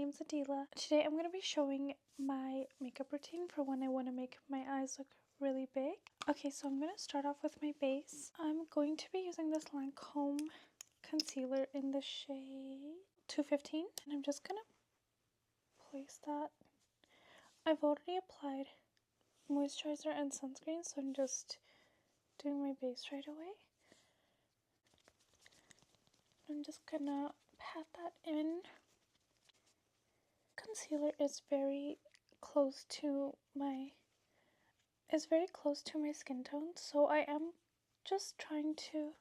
name's Adila. Today I'm going to be showing my makeup routine for when I want to make my eyes look really big. Okay, so I'm going to start off with my base. I'm going to be using this Lancome concealer in the shade 215, and I'm just going to place that. I've already applied moisturizer and sunscreen, so I'm just doing my base right away. I'm just gonna pat that in. Concealer is very close to my skin tone, so I am just trying to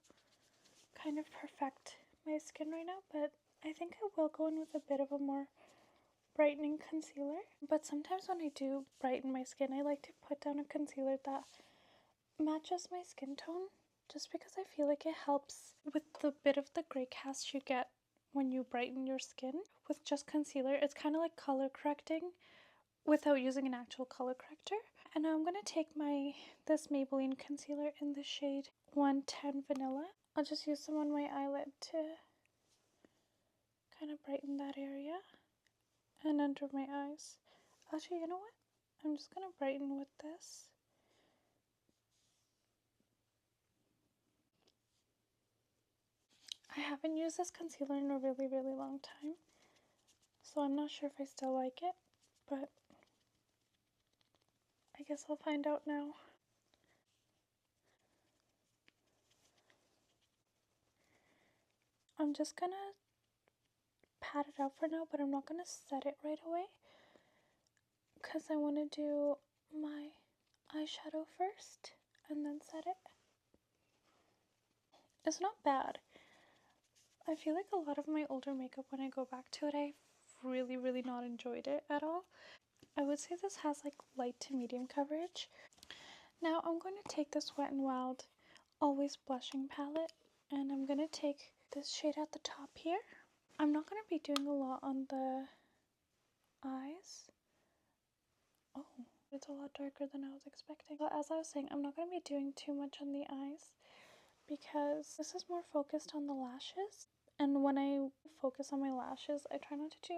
kind of perfect my skin right now, but I think I will go in with a bit of a more brightening concealer. But sometimes when I do brighten my skin, I like to put down a concealer that matches my skin tone, just because I feel like it helps with the bit of the gray cast you get when you brighten your skin. With just concealer, it's kind of like color correcting without using an actual color corrector. And now I'm going to take this Maybelline concealer in the shade 110 Vanilla. I'll just use some on my eyelid to kind of brighten that area and under my eyes. Actually, you know what? I'm just going to brighten with this. I haven't used this concealer in a really, really long time, so I'm not sure if I still like it, but I guess I'll find out now. I'm just gonna pat it out for now, but I'm not gonna set it right away because I want to do my eyeshadow first and then set it. It's not bad. I feel like a lot of my older makeup, when I go back to it, I've really, really not enjoyed it at all. I would say this has like light to medium coverage. Now I'm going to take this Wet n Wild Always Blushing palette, and I'm going to take this shade at the top here. I'm not going to be doing a lot on the eyes. Oh, it's a lot darker than I was expecting. But as I was saying, I'm not going to be doing too much on the eyes because this is more focused on the lashes. And when I focus on my lashes, I try not to do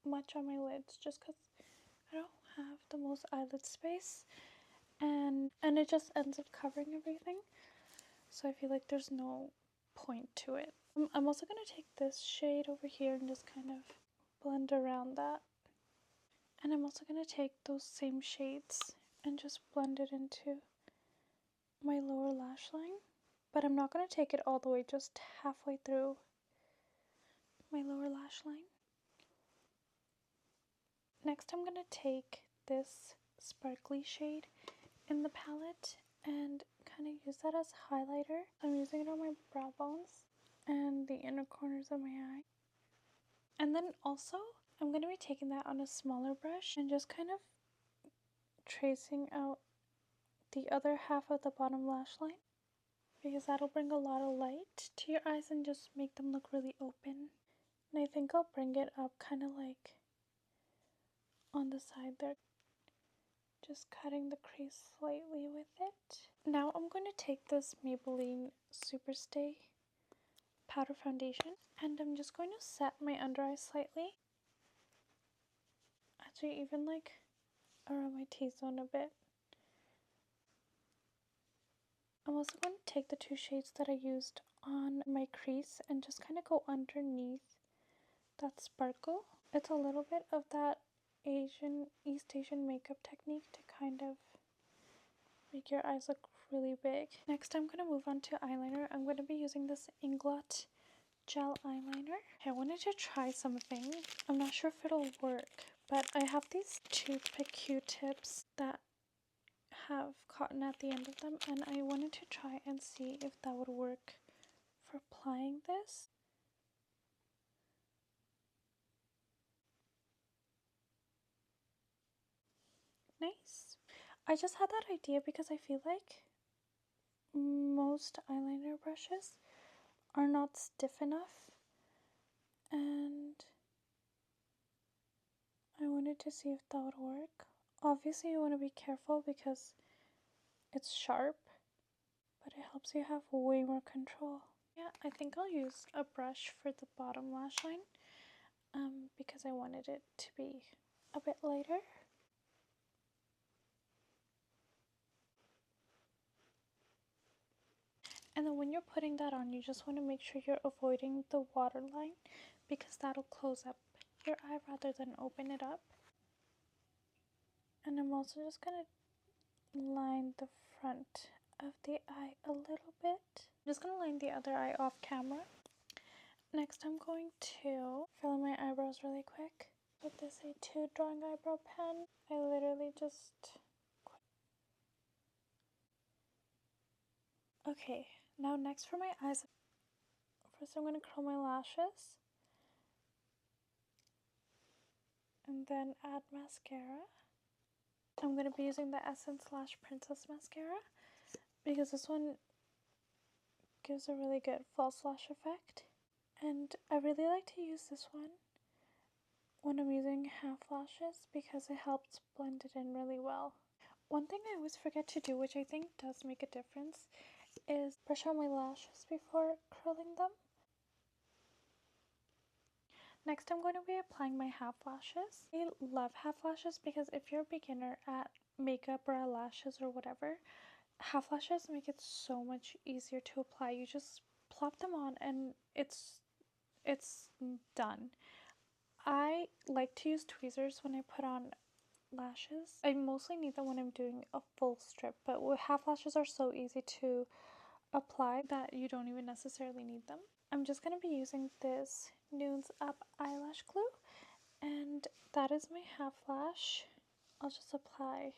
much on my lids just because I don't have the most eyelid space. And it just ends up covering everything. So I feel like there's no point to it. I'm also going to take this shade over here and just kind of blend around that. And I'm also going to take those same shades and just blend it into my lower lash line. But I'm not going to take it all the way, just halfway through my lower lash line. Next, I'm going to take this sparkly shade in the palette and kind of use that as highlighter. I'm using it on my brow bones and the inner corners of my eye. And then also, I'm going to be taking that on a smaller brush and just kind of tracing out the other half of the bottom lash line, because that'll bring a lot of light to your eyes and just make them look really open. And I think I'll bring it up kind of like on the side there. Just cutting the crease slightly with it. Now I'm going to take this Maybelline Superstay powder foundation, and I'm just going to set my under eye slightly. Actually, even like around my T-zone a bit. I'm also going to take the two shades that I used on my crease and just kind of go underneath that sparkle. It's a little bit of that East Asian makeup technique to kind of make your eyes look really big. Next, I'm going to move on to eyeliner. I'm going to be using this Inglot gel eyeliner. I wanted to try something. I'm not sure if it'll work, but I have these toothpick Q-tips that have cotton at the end of them, and I wanted to try and see if that would work for applying this. Nice. I just had that idea because I feel like most eyeliner brushes are not stiff enough, and I wanted to see if that would work. Obviously you want to be careful because it's sharp, but it helps you have way more control. Yeah, I think I'll use a brush for the bottom lash line. because I wanted it to be a bit lighter. And then when you're putting that on, you just want to make sure you're avoiding the waterline because that'll close up your eye rather than open it up. And I'm also just going to line the front of the eye a little bit. I'm just going to line the other eye off camera. Next, I'm going to fill in my eyebrows really quick with this A2 drawing eyebrow pen. I literally just... Okay, now next for my eyes. First, I'm going to curl my lashes. And then add mascara. I'm going to be using the Essence Lash Princess Mascara because this one gives a really good false lash effect. And I really like to use this one when I'm using half lashes because it helps blend it in really well. One thing I always forget to do, which I think does make a difference, is brush out my lashes before curling them. Next, I'm going to be applying my half lashes. I love half lashes because if you're a beginner at makeup or at lashes or whatever, half lashes make it so much easier to apply. You just plop them on and it's done. I like to use tweezers when I put on lashes. I mostly need them when I'm doing a full strip, but half lashes are so easy to apply that you don't even necessarily need them. I'm just going to be using this Nudes Up eyelash glue, and that is my half lash. I'll just apply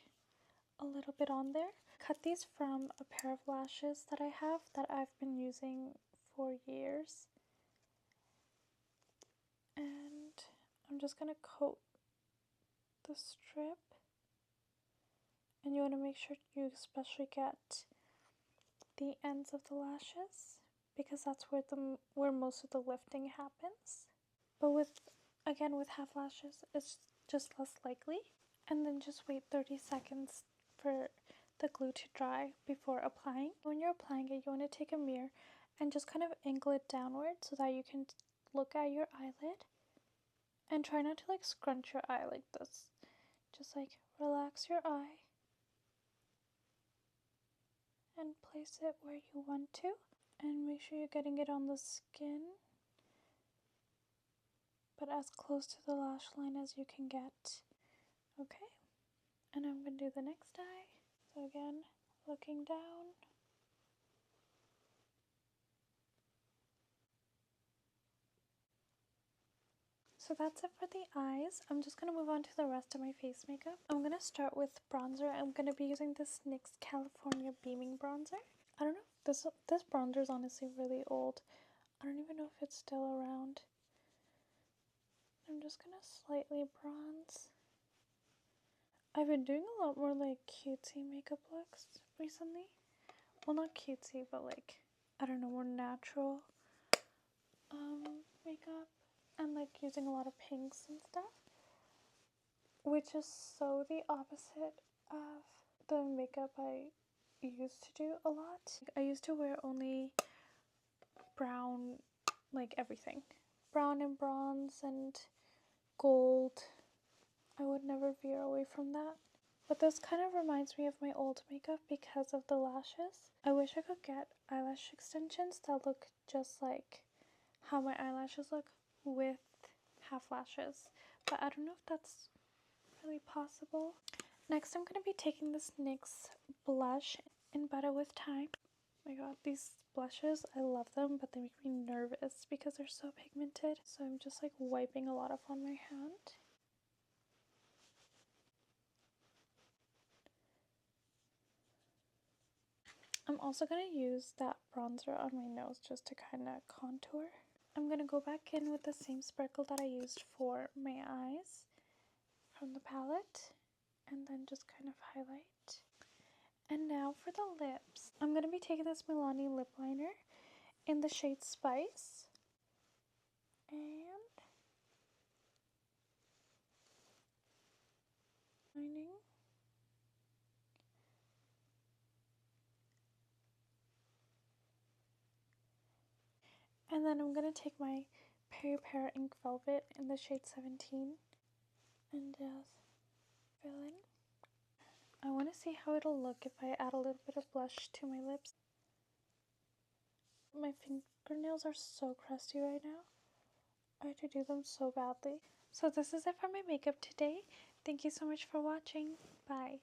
a little bit on there. Cut these from a pair of lashes that I have that I've been using for years. And I'm just going to coat the strip. And you want to make sure you especially get the ends of the lashes because that's where most of the lifting happens. But with half lashes, it's just less likely. And then just wait 30 seconds for the glue to dry before applying. When you're applying it, you want to take a mirror and just kind of angle it downward so that you can look at your eyelid. And try not to like scrunch your eye like this. Just like relax your eye and place it where you want to. And make sure you're getting it on the skin, but as close to the lash line as you can get. Okay, and I'm going to do the next eye. So again, looking down. So that's it for the eyes. I'm just going to move on to the rest of my face makeup. I'm going to start with bronzer. I'm going to be using this NYX California Beaming Bronzer. I don't know, this bronzer is honestly really old. I don't even know if it's still around. I'm just going to slightly bronze. I've been doing a lot more like cutesy makeup looks recently. Well, not cutesy, but like, I don't know, more natural makeup. And like using a lot of pinks and stuff. Which is so the opposite of the makeup I used to do a lot. I used to wear only brown, like everything. Brown and bronze and gold. I would never veer away from that. But this kind of reminds me of my old makeup because of the lashes. I wish I could get eyelash extensions that look just like how my eyelashes look with half lashes. But I don't know if that's really possible. Next, I'm going to be taking this NYX blush in Better With Time. Oh my god, these blushes, I love them, but they make me nervous because they're so pigmented. So I'm just like wiping a lot off on my hand. I'm also going to use that bronzer on my nose just to kind of contour. I'm going to go back in with the same sparkle that I used for my eyes from the palette and then just kind of highlight. And now for the lips. I'm going to be taking this Milani lip liner in the shade Spice. And lining. And then I'm going to take my Peri Pear Ink Velvet in the shade 17 and just fill in. I want to see how it'll look if I add a little bit of blush to my lips. My fingernails are so crusty right now. I had to do them so badly. So this is it for my makeup today. Thank you so much for watching. Bye.